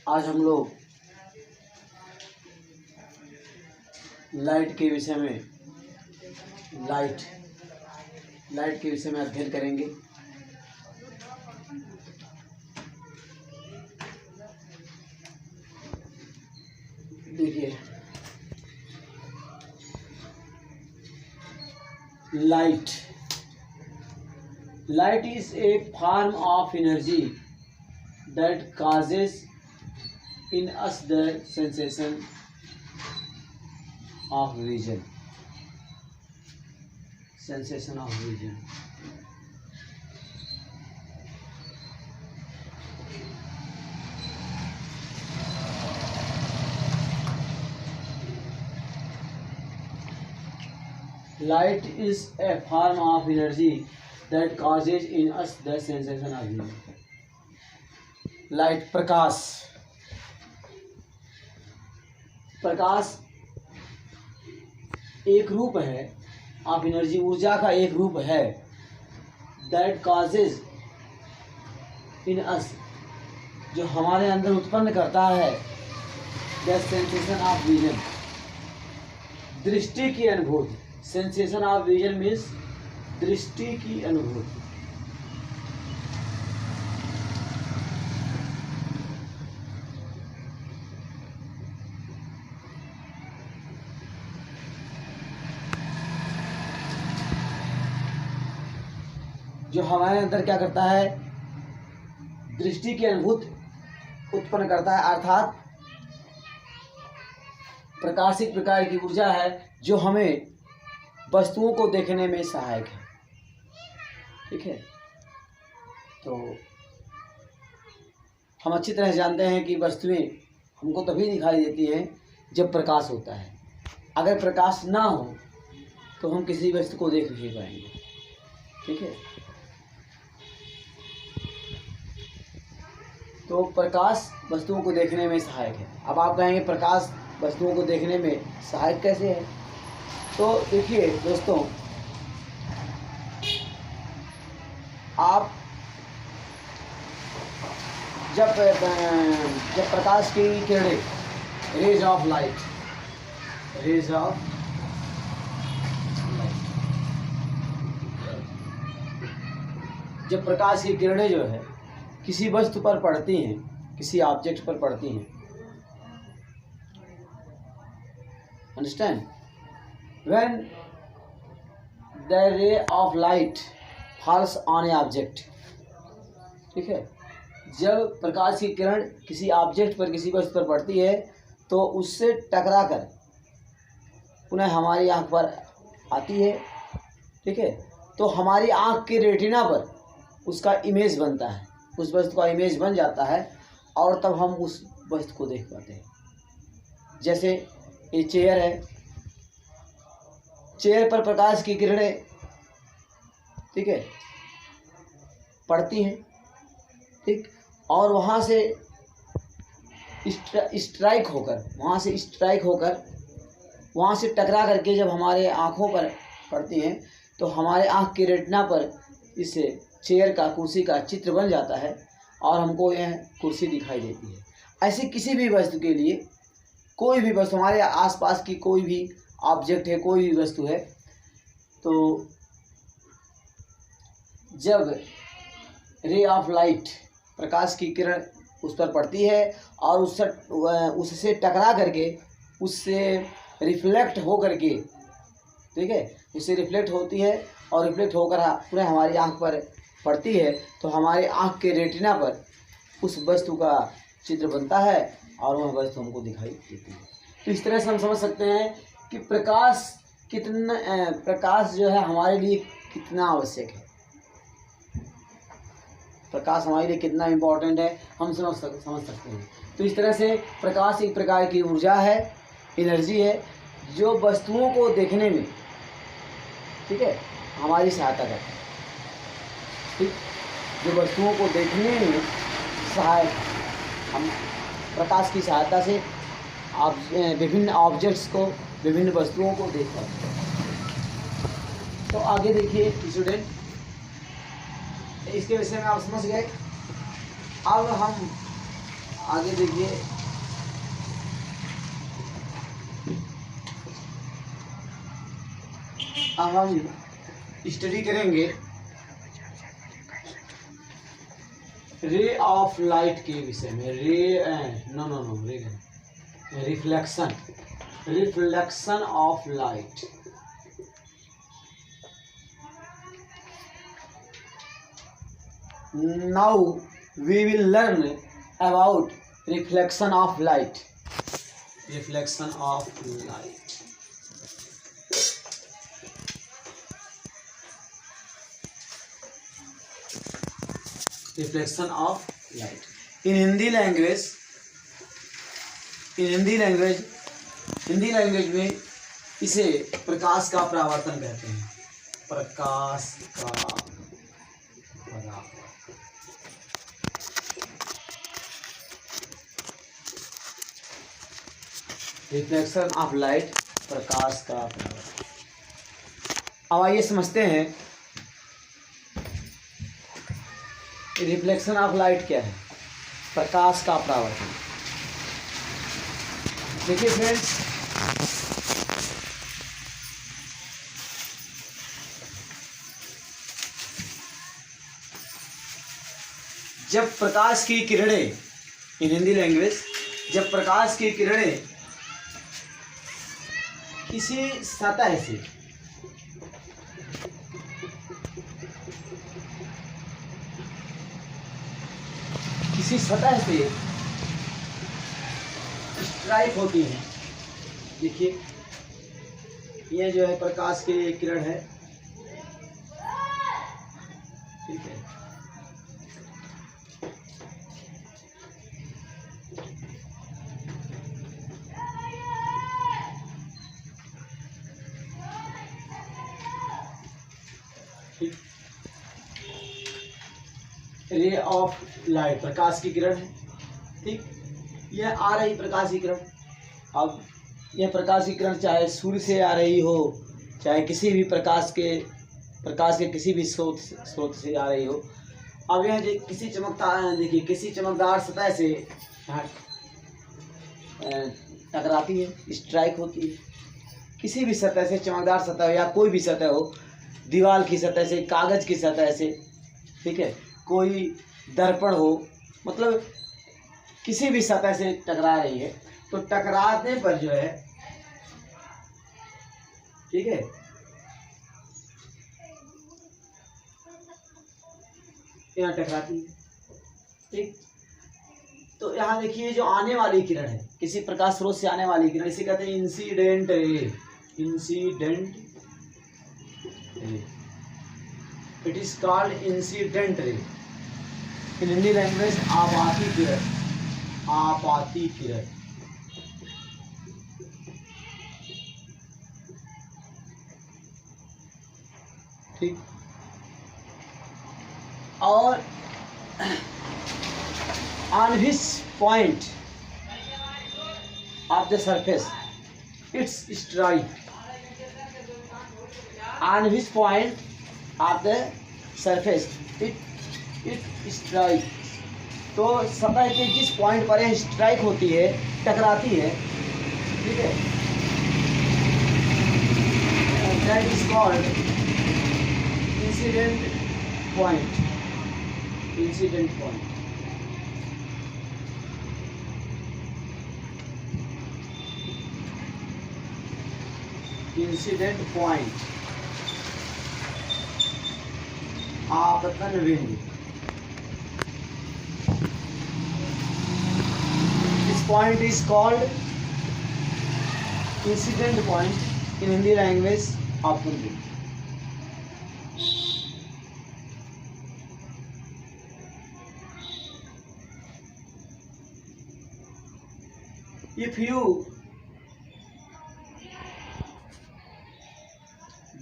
आज हम लोग लाइट के विषय में लाइट के विषय में अध्ययन करेंगे। देखिए, light is a form of energy that causes in us the sensation of vision. Light is a form of energy that causes in us the sensation of vision. Light, प्रकाश एक रूप है ऑफ एनर्जी, ऊर्जा का एक रूप है। That causes इन अस, जो हमारे अंदर उत्पन्न करता है द सेंसेशन ऑफ विजन, दृष्टि की अनुभूति। सेंसेशन ऑफ विजन मीन्स दृष्टि की अनुभूति। जो हमारे अंदर क्या करता है, दृष्टि की अनुभूति उत्पन्न करता है, अर्थात प्रकाशित प्रकार की ऊर्जा है जो हमें वस्तुओं को देखने में सहायक है। ठीक है, तो हम अच्छी तरह जानते हैं कि वस्तुएं हमको तभी दिखाई देती हैं जब प्रकाश होता है। अगर प्रकाश ना हो तो हम किसी वस्तु को देख नहीं पाएंगे। ठीक है, तो प्रकाश वस्तुओं को देखने में सहायक है। अब आप कहेंगे प्रकाश वस्तुओं को देखने में सहायक कैसे है? तो देखिए दोस्तों, आप जब प्रकाश की किरणें, रेज ऑफ लाइट, जब प्रकाश की किरणें जो है किसी वस्तु पर पड़ती हैं, किसी ऑब्जेक्ट पर पड़ती हैं, understand, when the ray of light falls on a object, ठीक है, जब प्रकाश की किरण किसी ऑब्जेक्ट पर, किसी वस्तु पर पड़ती है तो उससे टकरा कर पुनः हमारी आंख पर आती है। ठीक है, तो हमारी आंख के रेटिना पर उसका इमेज बनता है, उस वस्तु का इमेज बन जाता है और तब हम उस वस्तु को देख पाते हैं। जैसे ये चेयर है, चेयर पर प्रकाश की किरणें, ठीक है, पड़ती हैं, ठीक, और वहाँ से स्ट्राइक होकर वहाँ से टकरा करके जब हमारे आँखों पर पड़ती हैं तो हमारे आँख की रेटिना पर इस चेयर का, कुर्सी का चित्र बन जाता है और हमको यह कुर्सी दिखाई देती है। ऐसे किसी भी वस्तु के लिए, कोई भी वस्तु, हमारे आसपास की कोई भी ऑब्जेक्ट है, कोई भी वस्तु है, तो जब रे ऑफ लाइट, प्रकाश की किरण उस पर पड़ती है और उससे टकरा करके, उससे रिफ्लेक्ट हो करके, ठीक है, उससे रिफ्लेक्ट होती है और रिफ्लेक्ट होकर पूरा हमारी आंख पर पड़ती है तो हमारे आंख के रेटिना पर उस वस्तु का चित्र बनता है और वह वस्तु हमको दिखाई देती है। तो इस तरह से हम समझ सकते हैं कि प्रकाश जो है हमारे लिए कितना आवश्यक है, प्रकाश हमारे लिए कितना इम्पोर्टेंट है, हम समझ सकते हैं। तो इस तरह से प्रकाश एक प्रकार की ऊर्जा है, एनर्जी है, जो वस्तुओं को देखने में, ठीक है, हमारी सहायता करता है। ठीक, जो वस्तुओं को देखने में सहायक, हम प्रकाश की सहायता से आप विभिन्न ऑब्जेक्ट्स को, विभिन्न वस्तुओं को देख पाते हैं। तो आगे देखिए स्टूडेंट, इसके विषय में आप समझ गए। अब हम आगे देखिए, अब हम स्टडी करेंगे रे ऑफ लाइट के विषय में। Reflection of light. Now we will learn about reflection of light. Reflection of light. Reflection of light. In Hindi language, में इसे प्रकाश का परावर्तन कहते हैं। प्रकाश का परावर्तन। रिफ्लेक्शन ऑफ लाइट, प्रकाश का परावर्तन। अब आइए समझते हैं रिफ्लेक्शन ऑफ लाइट क्या है, प्रकाश का परावर्तन। देखिए फ्रेंड्स, जब प्रकाश की किरणें, इन हिंदी लैंग्वेज, जब प्रकाश की किरणें किसी सतह से स्ट्राइक होती है, देखिए ये जो है प्रकाश की किरण है, ठीक है। रे ऑफ लाइट, प्रकाश की किरण है, ठीक। यह आ रही प्रकाश की किरण। अब यह प्रकाश की किरण चाहे सूर्य से आ रही हो, चाहे किसी भी प्रकाश के किसी भी स्रोत से आ रही हो। अब यह किसी चमकदार सतह से टकराती है, स्ट्राइक होती है। किसी भी सतह से, चमकदार सतह या कोई भी सतह हो, दीवार की सतह से, कागज की सतह से, ठीक है, कोई दर्पण हो, मतलब किसी भी सतह से टकरा रही है, तो टकराने पर जो है, ठीक है, यहाँ टकराती है, ठीक। तो यहाँ देखिए जो आने वाली किरण है, किसी प्रकाश स्रोत से आने वाली किरण, इसे कहते हैं incident ray. It is called incident ray. In Hindi language आपाती किरण। ठीक। और on which point of the surface its strike, on which point of the surface it strike, तो सतह के जिस पॉइंट पर यह स्ट्राइक होती है, टकराती है, ठीक है, that is called incident point। Incident point. Incident point, आपतन बिंदु। This point is called incident point, in Hindi language आपतन बिंदु। If you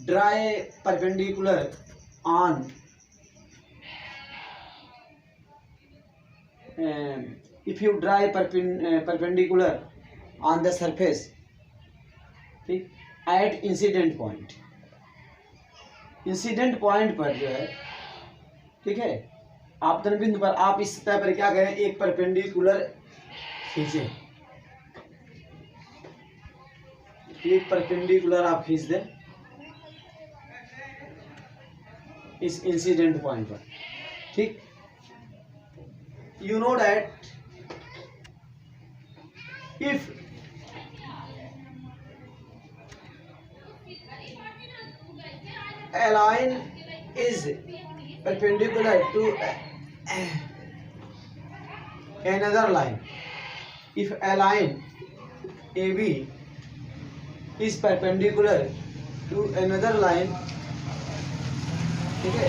draw a perpendicular on perpendicular on the surface, ठीक, at incident point, incident point पर जो है ठीक है। आपतन बिंदु पर आप इस सतह पर क्या करें, एक परपेंडिकुलर खींचे, एक परपेंडिकुलर आप खींच दें इस इंसिडेंट पॉइंट पर, ठीक। You know that if a line is perpendicular to another line, if a line AB is perpendicular to another line, ठीक है।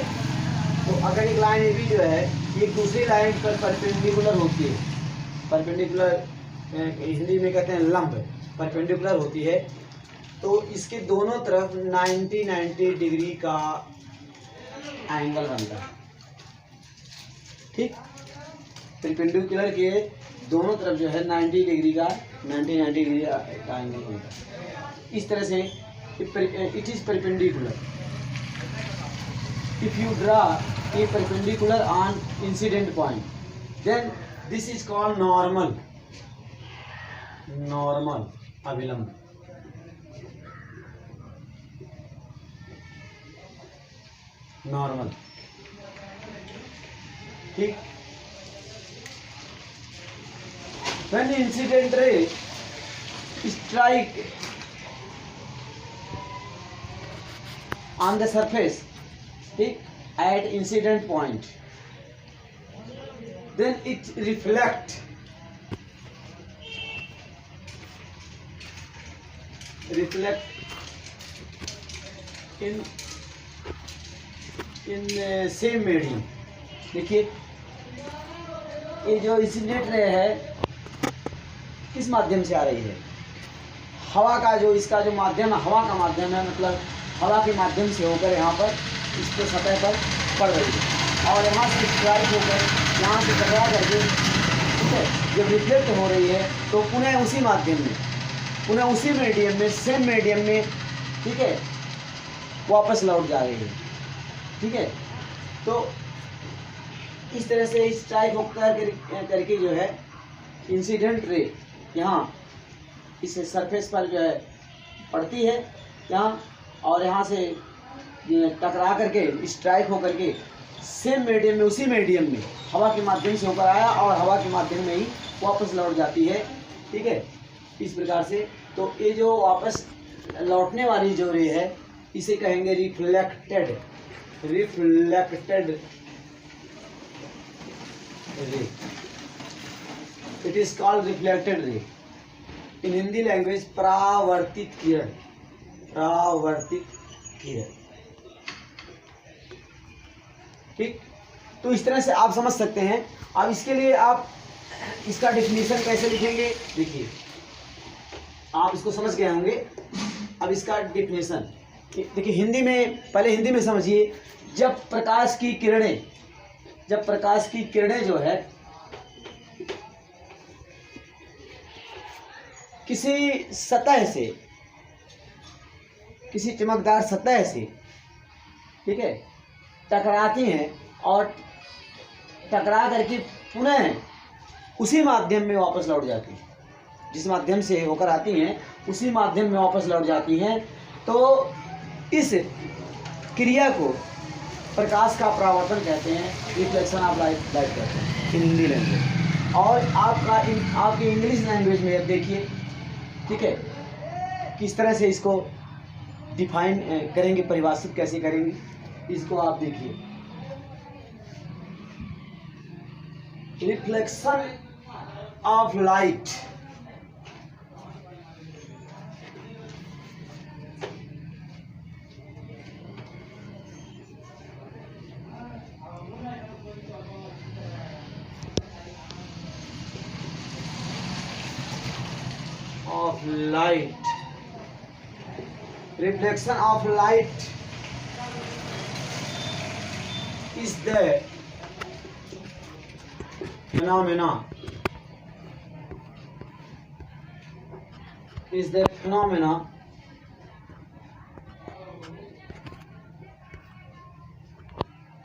तो अगर एक लाइन AB जो है ये दूसरी लाइन पर परपेंडिकुलर होती है, परपेंडिकुलर हिंदी में कहते हैं लंब, परपेंडिकुलर होती है, तो इसके दोनों तरफ 90 डिग्री का एंगल बनता है, ठीक। परपेंडिकुलर के दोनों तरफ जो है 90 डिग्री का 90 डिग्री का एंगल बनता है। इस तरह से it is perpendicular. If you draw a perpendicular on incident point, then this is called normal, normal अभिलंब। नॉर्मल, ठीक। When the incident ray strike on the surface, ठीक, at incident point, then it reflect in same medium. देखिए ये जो incident ray है किस माध्यम से आ रही है, हवा का जो इसका जो माध्यम है, हवा का माध्यम है, मतलब हवा के माध्यम से होकर यहाँ पर इस पर सतह पर पड़ रही है और यहाँ से स्ट्राइक होकर यहाँ से टकरा करके, ठीक है, जब रिफ्लेक्ट हो रही है तो पुनः उसी माध्यम में, पुनः उसी मीडियम में, सेम मीडियम में, ठीक है, वापस लौट जा रही है, ठीक है। तो इस तरह से स्ट्राइक होकर करके जो है इंसिडेंट रे यहाँ इस सरफेस पर जो है पड़ती है यहाँ, और यहाँ से टकरा करके स्ट्राइक होकर के सेम मीडियम में, उसी मीडियम में हवा के माध्यम से होकर आया और हवा के माध्यम में ही वापस लौट जाती है, ठीक है, इस प्रकार से। तो ये जो वापस लौटने वाली जो रे है इसे कहेंगे reflected, reflected ray, it is called reflected ray. In Hindi language परावर्तित किरण, परावर्तित किरण, ठीक। तो इस तरह से आप समझ सकते हैं। अब इसके लिए आप इसका डेफिनेशन कैसे लिखेंगे, देखिए आप इसको समझ गए होंगे। अब इसका डेफिनेशन देखिए हिंदी में, पहले हिंदी में समझिए। जब प्रकाश की किरणें, जब प्रकाश की किरणें जो है किसी सतह से, किसी चमकदार सतह से, ठीक है, टकराती हैं और टकरा करके पुनः उसी माध्यम में वापस लौट जाती हैं, जिस माध्यम से होकर आती हैं उसी माध्यम में वापस लौट जाती हैं, तो इस क्रिया को प्रकाश का परावर्तन कहते हैं, रिफ्लेक्शन ऑफ लाइट कहते हैं इन हिंदी लैंग्वेज। और आपकी इंग्लिश लैंग्वेज में देखिए, ठीक है, किस तरह से इसको डिफाइन करेंगे, परिभाषित कैसे करेंगे, इसको आप देखिए। Reflection of light, of light, reflection of light is the phenomena, is the phenomena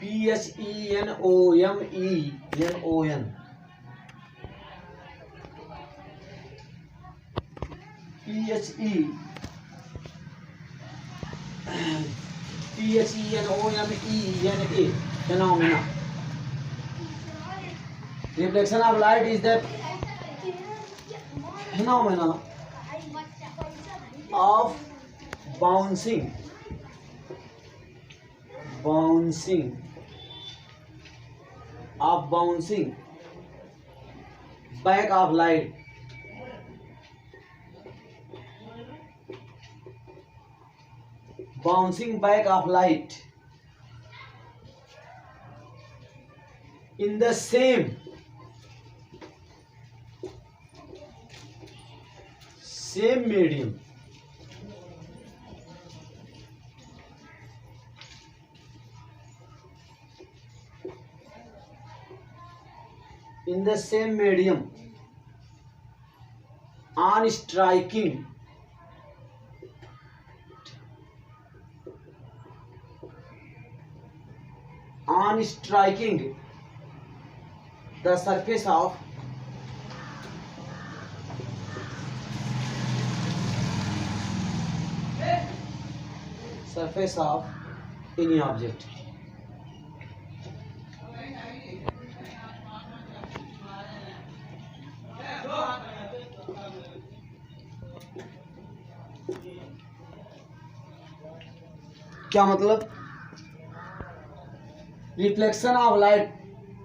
PHENOMENON, PHENOMENA, phenomena. Reflection of light is the phenomena of bouncing back of light in the same medium on striking the surface of any object. क्या मतलब? Reflection of light,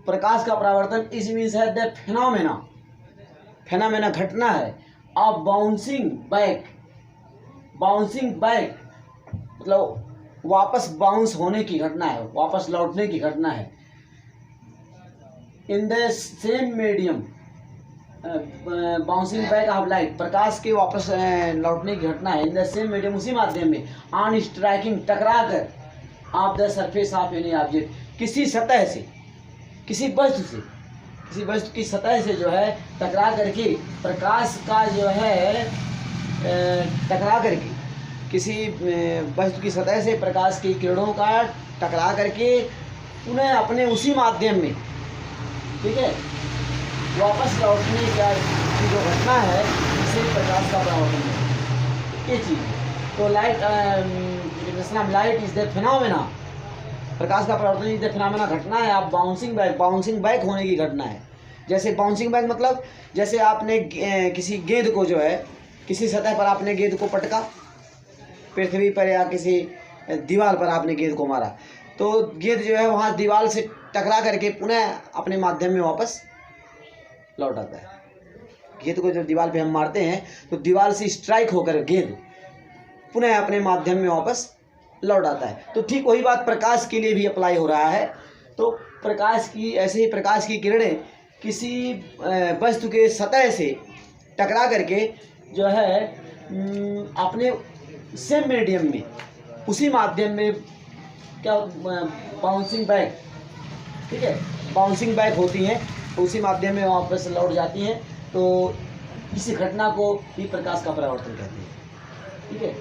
प्रकाश का परावर्तन, इस means है the phenomena घटना है of bouncing back मतलब वापस बाउंस होने की घटना है, वापस लौटने की घटना है। In the same medium, bouncing back of light, प्रकाश के वापस लौटने की घटना है। इन द सेम मीडियम, उसी माध्यम में, ऑन स्ट्राइकिंग, टकरा कर, of the surface of any object, किसी सतह से, किसी वस्तु की सतह से जो है टकरा करके प्रकाश का जो है टकरा करके, किसी वस्तु की सतह से प्रकाश की किरणों का टकरा करके उन्हें अपने उसी माध्यम में, ठीक है, वापस लौटने का की जो घटना है, इसे प्रकाश का परावर्तन है, ये चीज़। तो लाइट इज द फिनोमेना, प्रकाश का परावर्तन इज द फिनोमेना, घटना है आप बाउंसिंग बैक होने की घटना है। जैसे बाउंसिंग बैक मतलब जैसे आपने किसी गेंद को जो है, किसी सतह पर आपने गेंद को पटका, पृथ्वी पर या किसी दीवार पर आपने गेंद को मारा, तो गेंद जो है वहाँ दीवार से टकरा करके पुनः अपने माध्यम में वापस लौट आता है। गेंद को जब दीवार पे हम मारते हैं तो दीवार से स्ट्राइक होकर गेंद पुनः अपने माध्यम में वापस लौट आता है। तो ठीक वही बात प्रकाश के लिए भी अप्लाई हो रहा है। तो ऐसे ही प्रकाश की किरणें किसी वस्तु के सतह से टकरा करके जो है अपने सेम मीडियम में, उसी माध्यम में क्या बाउंसिंग बैक, ठीक है, बाउंसिंग बैक होती हैं, उसी माध्यम में वापस लौट जाती हैं। तो इसी घटना को ही प्रकाश का परावर्तन कहते हैं, ठीक है।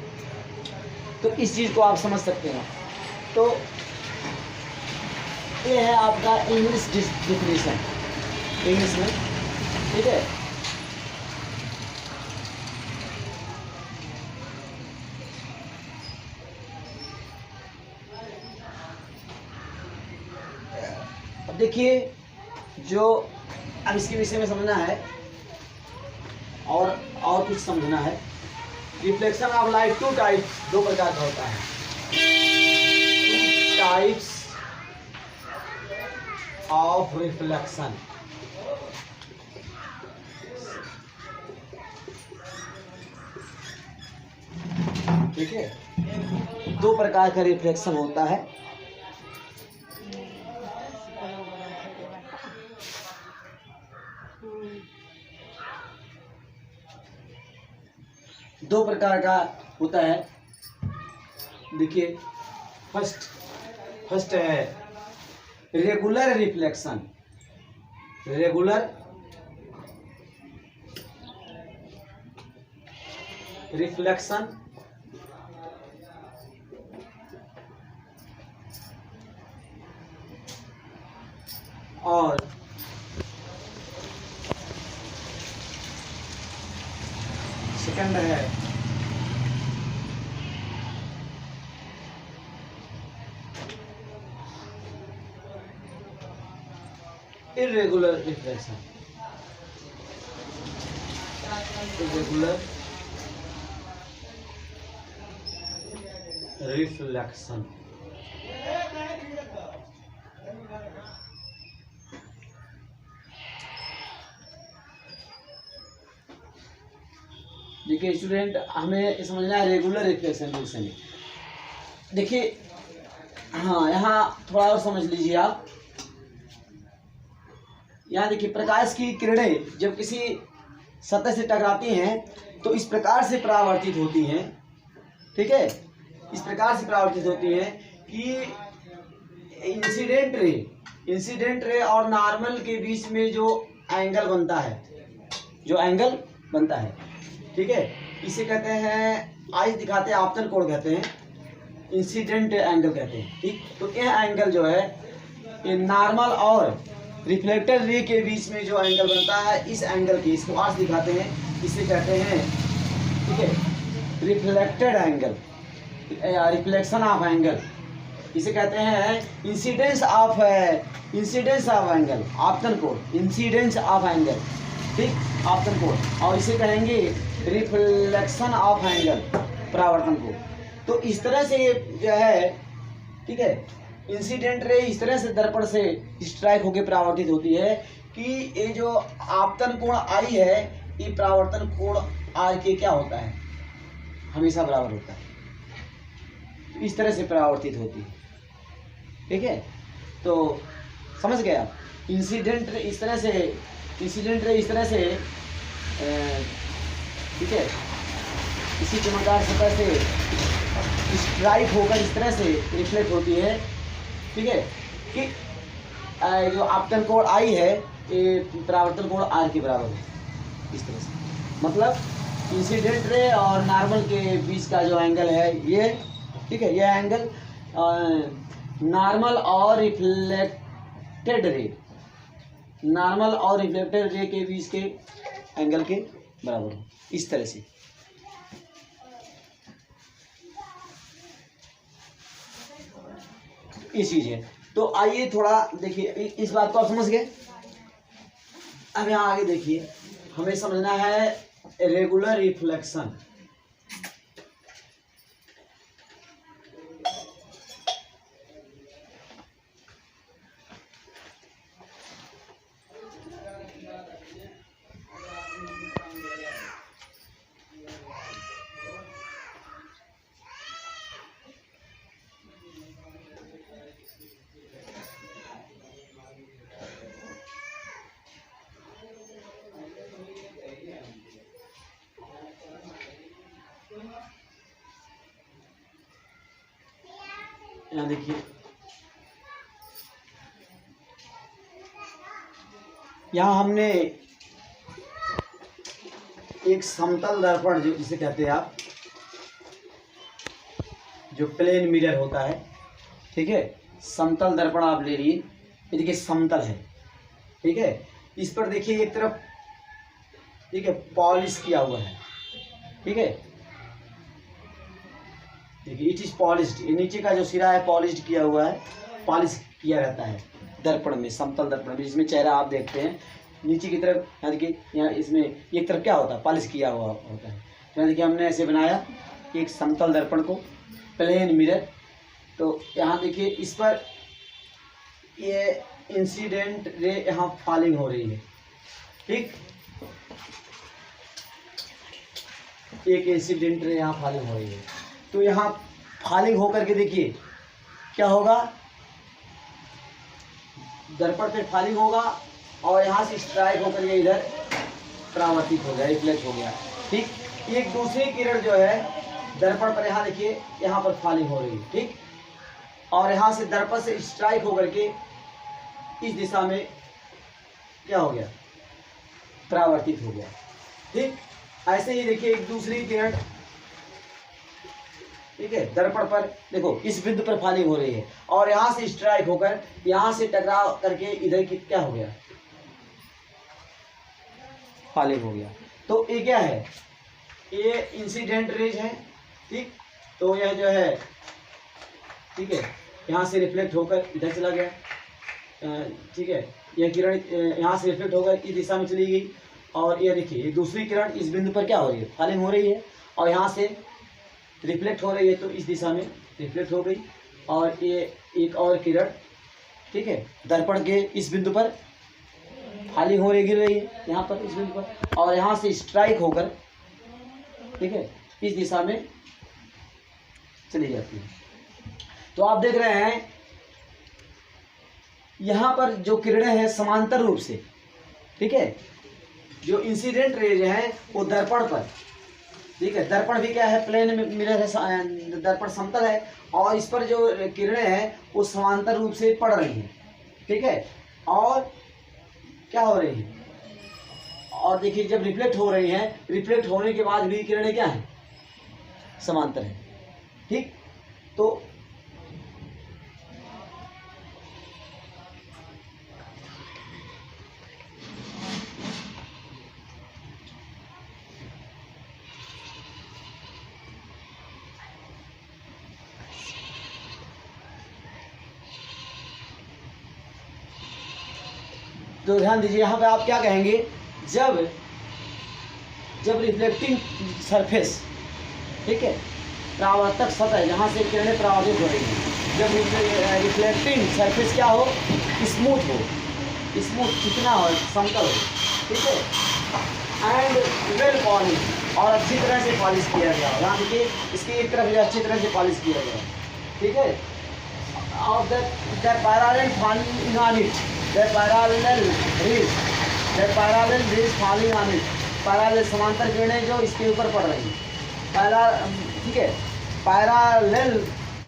तो इस चीज़ को आप समझ सकते हैं। तो ये है आपका इंग्लिश डिफिनेशन, इंग्लिश में, ठीक है। अब देखिए, जो अब इसके विषय में समझना है और कुछ समझना है। Reflection of light two types, दो प्रकार का होता है। टू टाइप्स ऑफ रिफ्लेक्शन, ठीक है, दो प्रकार का रिफ्लेक्शन होता है। दो प्रकार का होता है। देखिए, फर्स्ट है रेगुलर रिफ्लेक्शन, रेगुलर रिफ्लेक्शन, और सेकंड है इर्रेगुलर रिफ्लेक्शन। Irregular reflection. देखिए स्टूडेंट, हमें समझना है रेगुलर रिफ्लेक्शन रिएक्शन। देखिए हाँ, यहाँ थोड़ा और समझ लीजिए आप। यहाँ देखिए, प्रकाश की किरणें जब किसी सतह से टकराती हैं तो इस प्रकार से परावर्तित होती हैं, ठीक है, इस प्रकार से परावर्तित होती हैं कि इंसिडेंट रे और नॉर्मल के बीच में जो एंगल बनता है, ठीक है, इसे कहते हैं, आइस दिखाते हैं, आपतन कोण कहते हैं, इंसिडेंट एंगल कहते हैं, ठीक। तो यह एंगल जो है, ये नॉर्मल और रिफ्लेक्टेड रे के बीच में जो एंगल बनता है, इस एंगल की, इसको आइस दिखाते हैं, इसे कहते हैं, ठीक है, reflected angle, reflection of angle, इसे कहते हैं इंसिडेंस ऑफ एंगल, आपतन कोण, इंसिडेंस ऑफ एंगल, ठीक, आपतन कोण, और इसे कहेंगे रिफ्लेक्शन ऑफ एंगल, परावर्तन कोण। तो इस तरह से ये जो है, ठीक है, इंसिडेंट रे इस तरह से दर्पण से स्ट्राइक होकर परावर्तित होती है कि ये जो आपतन कोण आई है, ये परावर्तन कोण आर के क्या होता है, हमेशा बराबर होता है। इस तरह से परावर्तित होती है, ठीक है। तो समझ गए आप, इंसिडेंट रे इस तरह से, ठीक है, इसी चमकदार सतह से स्ट्राइक होकर इस तरह से रिफ्लेक्ट होती है, ठीक है, कि जो आपतन कोण आई है, ये परावर्तन कोण आर के बराबर है, इस तरह से। मतलब इंसिडेंट रे और नॉर्मल के बीच का जो एंगल है ये, ठीक है, यह एंगल नॉर्मल और रिफ्लेक्टेड रे के बीच के एंगल के बराबर है, इस तरह से। ये चीज है। तो आइए थोड़ा देखिए, इस बात को आप समझ गए। अब यहाँ आगे देखिए, हमें समझना है रेगुलर रिफ्लेक्शन। यहाँ देखिए, यहाँ हमने एक समतल दर्पण, जो जिसे कहते हैं आप, जो प्लेन मिरर होता है, ठीक है, समतल दर्पण आप ले लिए, ये देखिए समतल है, ठीक है। इस पर देखिए एक तरफ, ठीक है, पॉलिश किया हुआ है, ठीक है, देखिए इट इज पॉलिश्ड, नीचे का जो सिरा है पॉलिश्ड किया हुआ है, पॉलिश किया रहता है दर्पण में, समतल दर्पण में, जिसमें चेहरा आप देखते हैं नीचे की तरफ। यहाँ देखिए, यहाँ इसमें एक तरफ क्या होता है, पॉलिश किया हुआ होता है। यहाँ देखिए, हमने ऐसे बनाया एक समतल दर्पण को, प्लेन मिरर। तो यहाँ देखिए, इस पर ये इंसिडेंट रे यहाँ फॉलिंग हो रही है, ठीक, एक इंसिडेंट रे यहाँ फॉलिंग हो रही है। तो यहाँ फॉलिंग होकर के देखिए क्या होगा, दर्पण पे फॉलिंग होगा और यहाँ से स्ट्राइक होकर के इधर परावर्तित हो गया, रिफ्लेक्ट हो गया, ठीक। एक दूसरी किरण जो है दर्पण पर, यहाँ देखिए, यहाँ पर फॉलिंग हो रही है, ठीक, और यहाँ से दर्पण से स्ट्राइक होकर के इस दिशा में क्या हो गया, परावर्तित हो गया, ठीक। ऐसे ही देखिए, एक दूसरी किरण ठीक है, दर्पण पर देखो इस बिंदु पर फॉलिंग हो रही है और यहाँ से स्ट्राइक होकर यहाँ से टकराव करके इधर की क्या हो गया, फॉलिंग हो गया। तो ये क्या है, ये इंसिडेंट रेज है, ठीक। तो यह जो है, ठीक है, यहाँ से रिफ्लेक्ट होकर इधर चला गया, ठीक है, यह किरण यहाँ से रिफ्लेक्ट होकर इस दिशा में चली गई और ये देखिए ये दूसरी किरण इस बिंदु पर क्या हो रही है, फॉलिंग हो रही है और यहाँ से रिफ्लेक्ट हो रही है, तो इस दिशा में रिफ्लेक्ट हो गई और ये एक और किरण, ठीक है, दर्पण के इस बिंदु पर फॉलिंग हो रही, गिर रही है यहाँ पर इस बिंदु पर और यहाँ से स्ट्राइक होकर, ठीक है, इस दिशा में चली जाती है। तो आप देख रहे हैं यहाँ पर जो किरणें हैं समांतर रूप से, ठीक है, जो इंसिडेंट रेज है वो दर्पण पर, ठीक है, दर्पण भी क्या है, प्लेन में मिरर है, दर्पण समतल है और इस पर जो किरणें हैं वो समांतर रूप से पड़ रही हैं, ठीक है, और क्या हो रही है, और देखिए जब रिफ्लेक्ट हो रही हैं, रिफ्लेक्ट होने के बाद भी किरणें क्या हैं, समांतर है, ठीक। तो ध्यान दीजिए, यहाँ पे आप क्या कहेंगे, जब रिफ्लेक्टिंग सरफेस, ठीक है, परावर्तक सतह जहाँ से किरणें परावर्तित हो रही हैं, जब रिफ्लेक्टिंग सरफेस क्या हो, स्मूथ हो, स्मूथ चिकना हो, समतल हो, ठीक है, एंड वेल पॉलिश और अच्छी तरह से पॉलिश किया गया हो, यहाँ देखिए इसकी एक तरफ अच्छी तरह से पॉलिश किया गया, ठीक है, और the parallel falling on it, the parallel raise falling on it, parallel समांतर किरणें जो इसके ऊपर पड़ रही हैं, ठीक है, पैरेलल